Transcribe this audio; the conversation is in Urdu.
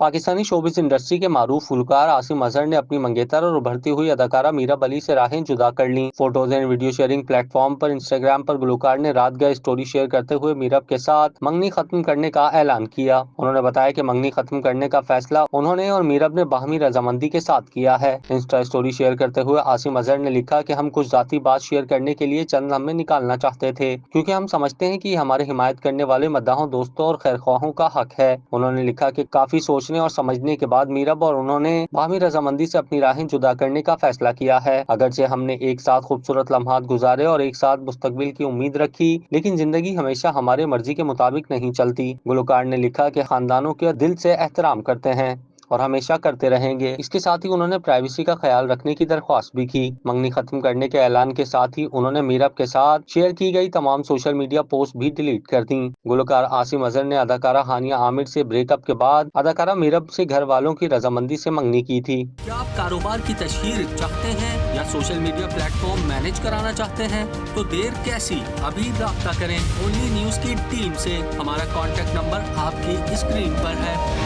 پاکستانی شوبز انڈسٹری کے معروف فنکار عاصم اظہر نے اپنی منگیتر اور ابھرتی ہوئی اداکارہ میرب علی سے راہیں جدا کر لیں۔ Photos and video sharing platform پر انسٹاگرام پر گلوکار نے رات گئے اسٹوری شیئر کرتے ہوئے میرب کے ساتھ منگنی ختم کرنے کا اعلان کیا۔ انہوں نے بتایا کہ منگنی ختم کرنے کا فیصلہ انہوں نے اور میرب نے باہمی رضامندی کے ساتھ کیا ہے۔ انسٹا اسٹوری شیئر کرتے ہوئے عاصم اظہر نے لکھا کہ ہم کچھ ذاتی بات شیئر کرنے کے لیے چند لمحے نکالنا چاہتے تھے، کیونکہ ہم سمجھتے ہیں کہ یہ ہمارے حمایت کرنے والے مداحوں، دوستوں اور خیرخواہوں کا حق ہے۔ انہوں نے لکھا کہ کافی سوچنے اور سمجھنے کے بعد میرب اور انہوں نے باہمی رضامندی سے اپنی راہیں جدا کرنے کا فیصلہ کیا ہے۔ اگرچہ ہم نے ایک ساتھ خوبصورت لمحات گزارے اور ایک ساتھ مستقبل کی امید رکھی، لیکن زندگی ہمیشہ ہمارے مرضی کے مطابق نہیں چلتی۔ گلوکار نے لکھا کہ خاندانوں کے دل سے احترام کرتے ہیں اور ہمیشہ کرتے رہیں گے۔ اس کے ساتھ ہی انہوں نے پرائیویسی کا خیال رکھنے کی درخواست بھی کی۔ منگنی ختم کرنے کے اعلان کے ساتھ ہی انہوں نے میرب کے ساتھ شیئر کی گئی تمام سوشل میڈیا پوسٹ بھی ڈیلیٹ کر دیں۔ گلوکار عاصم اظہر نے اداکارہ ہانیہ عامر سے بریک اپ کے بعد اداکارہ میرب سے گھر والوں کی رضامندی سے منگنی کی تھی۔ کیا آپ کاروبار کی تشہیر چاہتے ہیں یا social media plate form manage کرانا چاہتے ہیں؟ تو دیر کیسی، ابھی رابطہ کریں اونلی نیوز کی ٹیم سے۔ ہمارا کانٹیکٹ نمبر آپ کی اسکرین پر ہے۔